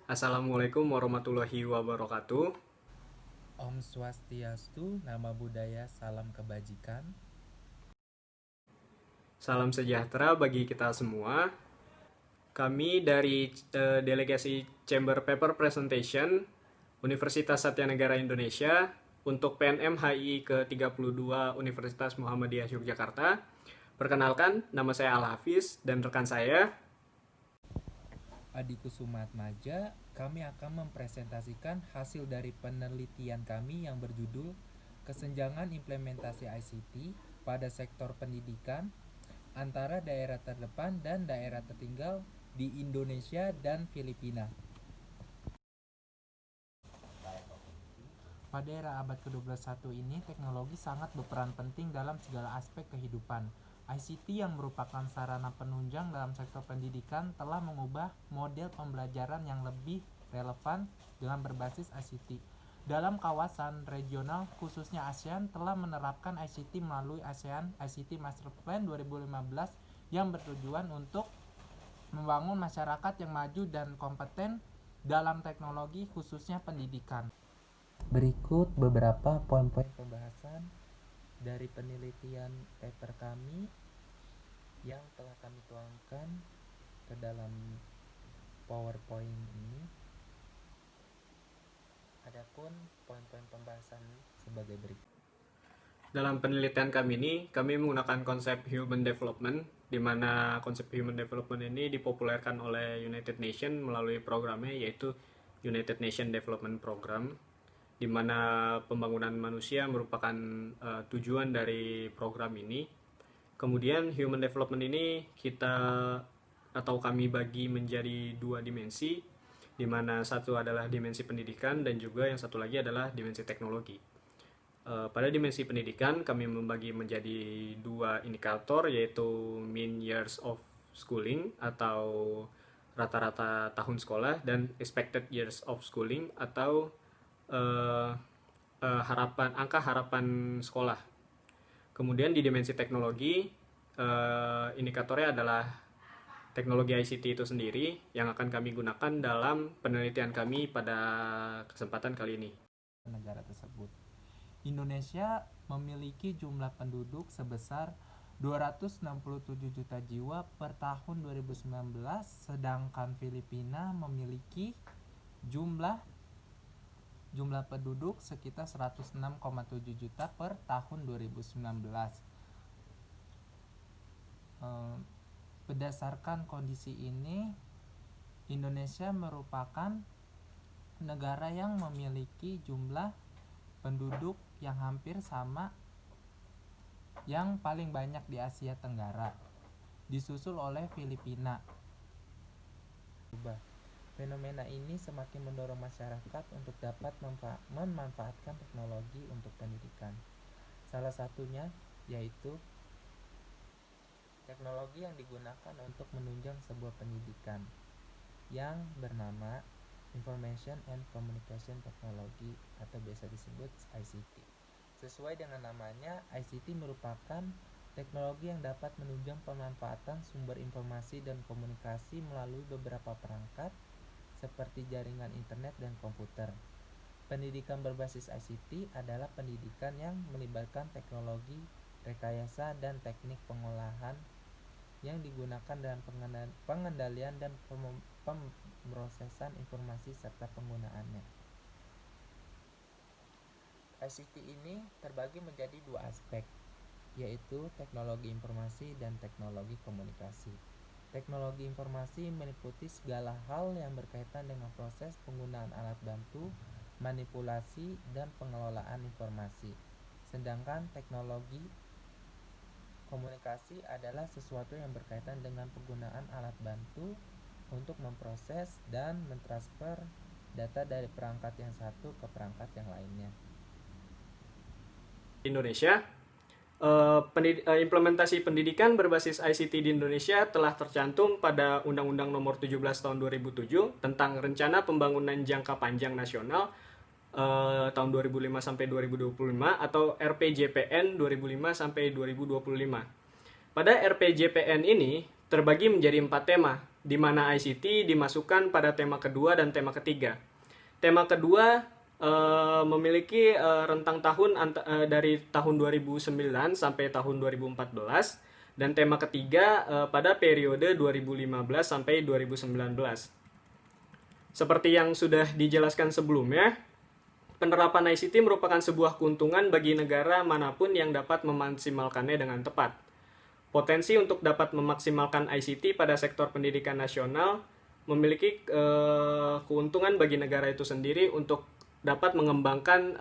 Assalamualaikum warahmatullahi wabarakatuh. Om Swastiastu, nama budaya, salam kebajikan. Salam sejahtera bagi kita semua. Kami dari delegasi Chamber Paper Presentation Universitas Satya Negara Indonesia untuk PNM HI ke-32 Universitas Muhammadiyah Yogyakarta. Perkenalkan, nama saya Al-Hafiz dan rekan saya. Adiku Sumatmaja, kami akan mempresentasikan hasil dari penelitian kami yang berjudul Kesenjangan Implementasi ICT pada Sektor Pendidikan antara daerah terdepan dan daerah tertinggal di Indonesia dan Filipina. Pada era abad ke-21 ini, teknologi sangat berperan penting dalam segala aspek kehidupan. ICT yang merupakan sarana penunjang dalam sektor pendidikan telah mengubah model pembelajaran yang lebih relevan dengan berbasis ICT. Dalam kawasan regional, khususnya ASEAN, telah menerapkan ICT melalui ASEAN ICT Master Plan 2015 yang bertujuan untuk membangun masyarakat yang maju dan kompeten dalam teknologi khususnya pendidikan. Berikut beberapa poin-poin pembahasan dari penelitian paper kami yang telah kami tuangkan ke dalam PowerPoint ini. Adapun poin-poin pembahasan sebagai berikut. Dalam penelitian kami ini, kami menggunakan konsep human development, di mana konsep human development ini dipopulerkan oleh United Nations melalui programnya, yaitu United Nations Development Program, di mana pembangunan manusia merupakan tujuan dari program ini. Kemudian human development ini kami bagi menjadi dua dimensi, di mana satu adalah dimensi pendidikan dan juga yang satu lagi adalah dimensi teknologi. Pada dimensi pendidikan kami membagi menjadi dua indikator, yaitu mean years of schooling atau rata-rata tahun sekolah dan expected years of schooling atau angka harapan sekolah. Kemudian di dimensi teknologi, indikatornya adalah teknologi ICT itu sendiri yang akan kami gunakan dalam penelitian kami pada kesempatan kali ini. Negara tersebut. Indonesia memiliki jumlah penduduk sebesar 267 juta jiwa per tahun 2019, sedangkan Filipina memiliki jumlah penduduk sekitar 106,7 juta per tahun 2019. Berdasarkan kondisi ini, Indonesia merupakan negara yang memiliki jumlah penduduk yang hampir sama yang paling banyak di Asia Tenggara, disusul oleh Filipina. Fenomena ini semakin mendorong masyarakat untuk dapat memanfaatkan teknologi untuk pendidikan. Salah satunya yaitu teknologi yang digunakan untuk menunjang sebuah pendidikan yang bernama Information and Communication Technology atau biasa disebut ICT. Sesuai dengan namanya, ICT merupakan teknologi yang dapat menunjang pemanfaatan sumber informasi dan komunikasi melalui beberapa perangkat seperti jaringan internet dan komputer. Pendidikan berbasis ICT adalah pendidikan yang melibatkan teknologi, rekayasa, dan teknik pengolahan yang digunakan dalam pengendalian dan pemrosesan informasi serta penggunaannya. ICT ini terbagi menjadi dua aspek, yaitu teknologi informasi dan teknologi komunikasi. Teknologi informasi meliputi segala hal yang berkaitan dengan proses penggunaan alat bantu, manipulasi, dan pengelolaan informasi. Sedangkan teknologi komunikasi adalah sesuatu yang berkaitan dengan penggunaan alat bantu untuk memproses dan mentransfer data dari perangkat yang satu ke perangkat yang lainnya. Indonesia, implementasi pendidikan berbasis ICT di Indonesia telah tercantum pada Undang-Undang Nomor 17 Tahun 2007 tentang Rencana Pembangunan Jangka Panjang Nasional tahun 2005 sampai 2025 atau RPJPN 2005 sampai 2025. Pada RPJPN ini terbagi menjadi 4 tema, di mana ICT dimasukkan pada tema kedua dan tema ketiga. Tema kedua memiliki rentang tahun dari tahun 2009 sampai tahun 2014, dan tema ketiga pada periode 2015 sampai 2019. Seperti yang sudah dijelaskan sebelumnya, penerapan ICT merupakan sebuah keuntungan bagi negara manapun yang dapat memaksimalkannya dengan tepat. Potensi untuk dapat memaksimalkan ICT pada sektor pendidikan nasional memiliki keuntungan bagi negara itu sendiri untuk dapat mengembangkan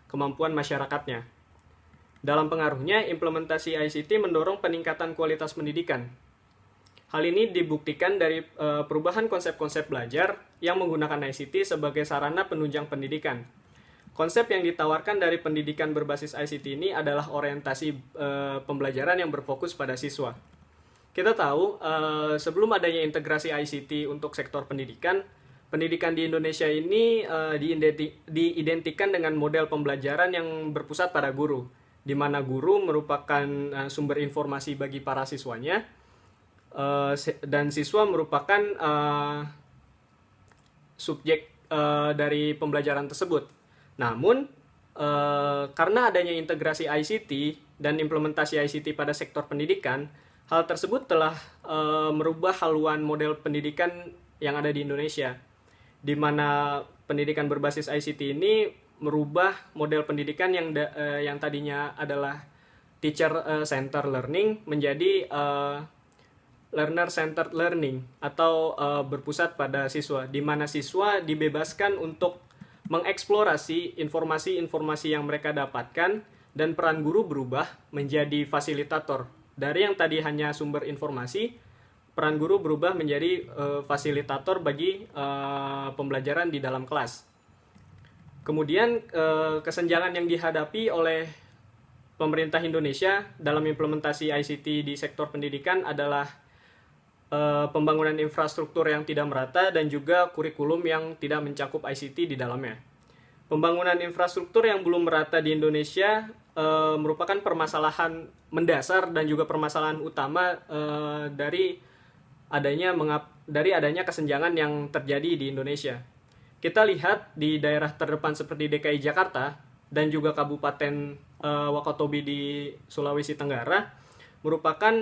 kemampuan masyarakatnya. Dalam pengaruhnya, implementasi ICT mendorong peningkatan kualitas pendidikan. Hal ini dibuktikan dari perubahan konsep-konsep belajar yang menggunakan ICT sebagai sarana penunjang pendidikan. Konsep yang ditawarkan dari pendidikan berbasis ICT ini adalah orientasi pembelajaran yang berfokus pada siswa. Kita tahu, sebelum adanya integrasi ICT untuk sektor pendidikan di Indonesia ini diidentikan dengan model pembelajaran yang berpusat pada guru, di mana guru merupakan sumber informasi bagi para siswanya, dan siswa merupakan subjek dari pembelajaran tersebut. Namun, karena adanya integrasi ICT dan implementasi ICT pada sektor pendidikan, hal tersebut telah merubah haluan model pendidikan yang ada di Indonesia, di mana pendidikan berbasis ICT ini merubah model pendidikan yang tadinya adalah teacher center learning menjadi learner centered learning, atau berpusat pada siswa, di mana siswa dibebaskan untuk mengeksplorasi informasi-informasi yang mereka dapatkan, dan peran guru berubah menjadi fasilitator. Dari yang tadi hanya sumber informasi, peran guru berubah menjadi fasilitator bagi pembelajaran di dalam kelas. Kemudian kesenjangan yang dihadapi oleh pemerintah Indonesia dalam implementasi ICT di sektor pendidikan adalah pembangunan infrastruktur yang tidak merata dan juga kurikulum yang tidak mencakup ICT di dalamnya. Pembangunan infrastruktur yang belum merata di Indonesia merupakan permasalahan mendasar dan juga permasalahan utama dari adanya kesenjangan yang terjadi di Indonesia. Kita lihat di daerah terdepan seperti DKI Jakarta dan juga Kabupaten Wakatobi di Sulawesi Tenggara merupakan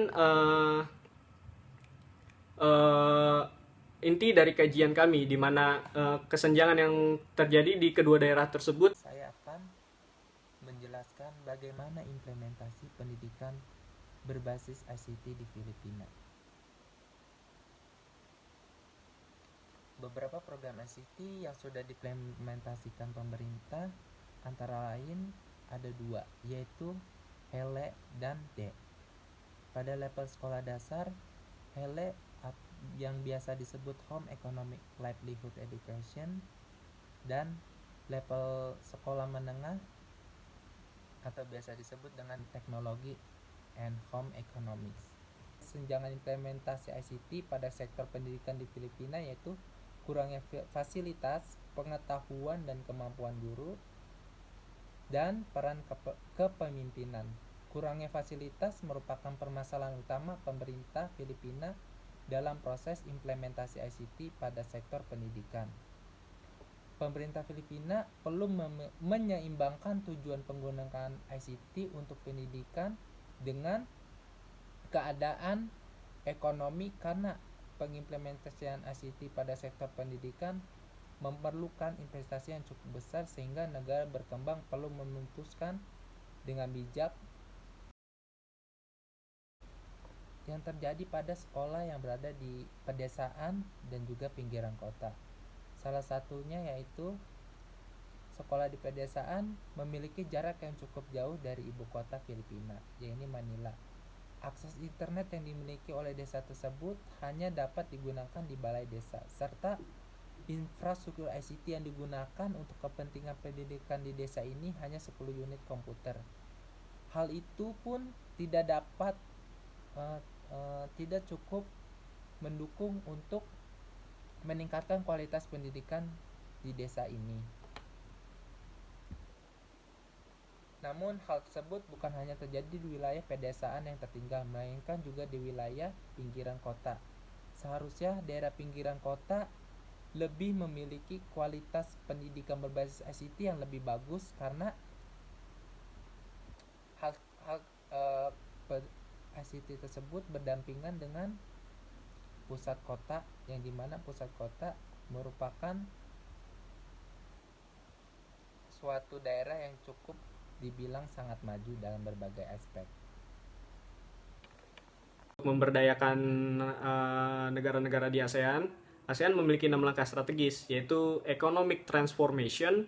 inti dari kajian kami, di mana kesenjangan yang terjadi di kedua daerah tersebut. Saya akan menjelaskan bagaimana implementasi pendidikan berbasis ICT di Filipina. Beberapa program ICT yang sudah diimplementasikan pemerintah antara lain ada dua, yaitu HELE dan D. Pada level sekolah dasar, HELE yang biasa disebut Home Economic Livelihood Education, dan level sekolah menengah atau biasa disebut dengan Teknologi and Home Economics. Kesenjangan implementasi ICT pada sektor pendidikan di Filipina yaitu kurangnya fasilitas, pengetahuan dan kemampuan guru, dan peran kepemimpinan. Kurangnya fasilitas merupakan permasalahan utama pemerintah Filipina dalam proses implementasi ICT pada sektor pendidikan. Pemerintah Filipina perlu menyeimbangkan tujuan penggunaan ICT untuk pendidikan dengan keadaan ekonomi, karena pengimplementasian ICT pada sektor pendidikan memerlukan investasi yang cukup besar, sehingga negara berkembang perlu memutuskan dengan bijak yang terjadi pada sekolah yang berada di pedesaan dan juga pinggiran kota. Salah satunya yaitu sekolah di pedesaan memiliki jarak yang cukup jauh dari ibu kota Filipina, yaitu Manila. Akses internet yang dimiliki oleh desa tersebut hanya dapat digunakan di balai desa, serta infrastruktur ICT yang digunakan untuk kepentingan pendidikan di desa ini hanya 10 unit komputer. Hal itu pun tidak cukup mendukung untuk meningkatkan kualitas pendidikan di desa ini. Namun hal tersebut bukan hanya terjadi di wilayah pedesaan yang tertinggal, melainkan juga di wilayah pinggiran kota. seharusnya daerah pinggiran kota lebih memiliki kualitas pendidikan berbasis ICT yang lebih bagus karena hal hal eh, ICT tersebut berdampingan dengan pusat kota, yang dimana pusat kota merupakan suatu daerah yang cukup dibilang sangat maju dalam berbagai aspek. Memberdayakan negara-negara di ASEAN, ASEAN memiliki 6 langkah strategis, yaitu Economic Transformation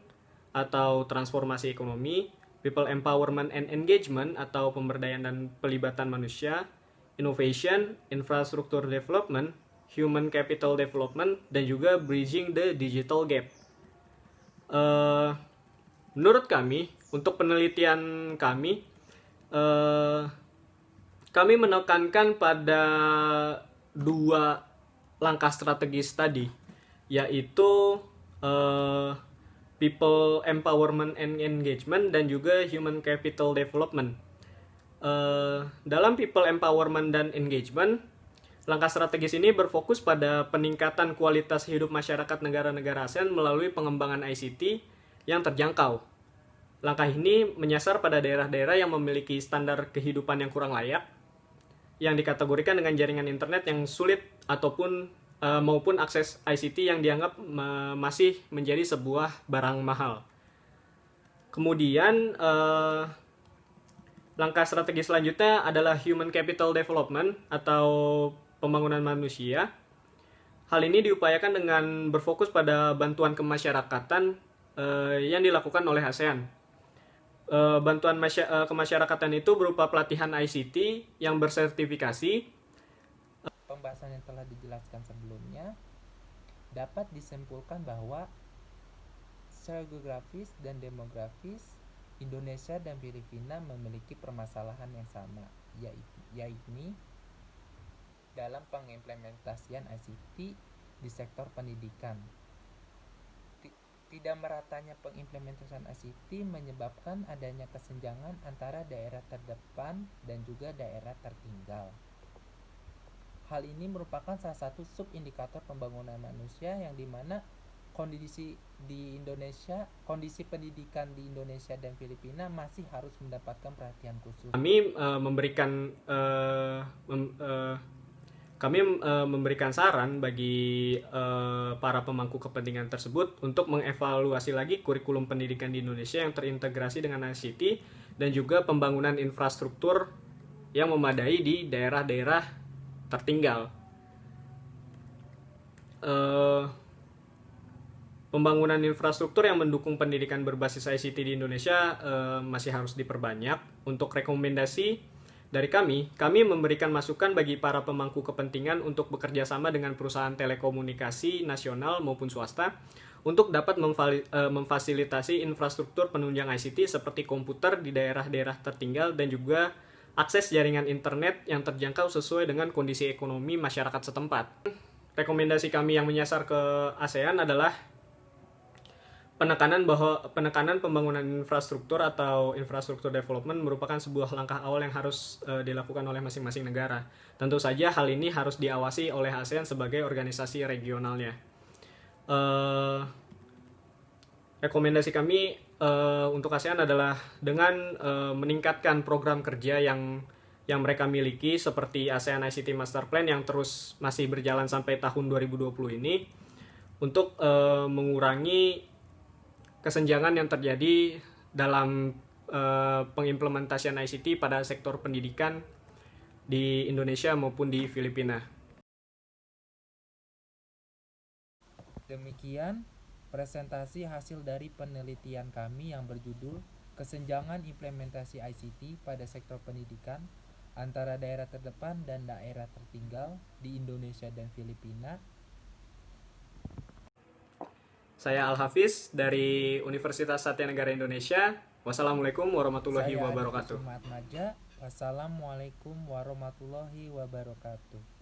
atau transformasi ekonomi, People Empowerment and Engagement atau pemberdayaan dan pelibatan manusia, Innovation, Infrastructure Development, Human Capital Development, dan juga Bridging the Digital Gap. Menurut kami, untuk penelitian kami, kami menekankan pada 2 langkah strategis tadi, yaitu People Empowerment and Engagement dan juga Human Capital Development. Dalam People Empowerment dan Engagement, langkah strategis ini berfokus pada peningkatan kualitas hidup masyarakat negara-negara ASEAN melalui pengembangan ICT yang terjangkau. Langkah ini menyasar pada daerah-daerah yang memiliki standar kehidupan yang kurang layak, yang dikategorikan dengan jaringan internet yang sulit ataupun maupun akses ICT yang dianggap masih menjadi sebuah barang mahal. Kemudian langkah strategi selanjutnya adalah Human Capital Development atau pembangunan manusia. Hal ini diupayakan dengan berfokus pada bantuan kemasyarakatan yang dilakukan oleh ASEAN. Bantuan kemasyarakatan itu berupa pelatihan ICT yang bersertifikasi. Pembahasan yang telah dijelaskan sebelumnya dapat disimpulkan bahwa secara geografis dan demografis Indonesia dan Filipina memiliki permasalahan yang sama, yaitu dalam pengimplementasian ICT di sektor pendidikan. Tidak meratanya pengimplementasian ICT menyebabkan adanya kesenjangan antara daerah terdepan dan juga daerah tertinggal. Hal ini merupakan salah satu subindikator pembangunan manusia, yang dimana kondisi pendidikan di Indonesia dan Filipina masih harus mendapatkan perhatian khusus. Kami memberikan saran bagi para pemangku kepentingan tersebut untuk mengevaluasi lagi kurikulum pendidikan di Indonesia yang terintegrasi dengan ICT dan juga pembangunan infrastruktur yang memadai di daerah-daerah tertinggal. Pembangunan infrastruktur yang mendukung pendidikan berbasis ICT di Indonesia masih harus diperbanyak. Untuk rekomendasi dari kami memberikan masukan bagi para pemangku kepentingan untuk bekerja sama dengan perusahaan telekomunikasi nasional maupun swasta untuk dapat memfasilitasi infrastruktur penunjang ICT seperti komputer di daerah-daerah tertinggal dan juga akses jaringan internet yang terjangkau sesuai dengan kondisi ekonomi masyarakat setempat. Rekomendasi kami yang menyasar ke ASEAN adalah penekanan pembangunan infrastruktur atau infrastruktur development merupakan sebuah langkah awal yang harus dilakukan oleh masing-masing negara. Tentu saja hal ini harus diawasi oleh ASEAN sebagai organisasi regionalnya. Rekomendasi kami untuk ASEAN adalah dengan meningkatkan program kerja yang mereka miliki seperti ASEAN ICT Master Plan yang terus masih berjalan sampai tahun 2020 ini untuk mengurangi kesenjangan yang terjadi dalam pengimplementasian ICT pada sektor pendidikan di Indonesia maupun di Filipina. Demikian presentasi hasil dari penelitian kami yang berjudul Kesenjangan Implementasi ICT pada Sektor Pendidikan antara daerah terdepan dan daerah tertinggal di Indonesia dan Filipina. Saya Al-Hafiz dari Universitas Satya Negara Indonesia. Wassalamualaikum warahmatullahi wabarakatuh. Wassalamualaikum warahmatullahi wabarakatuh.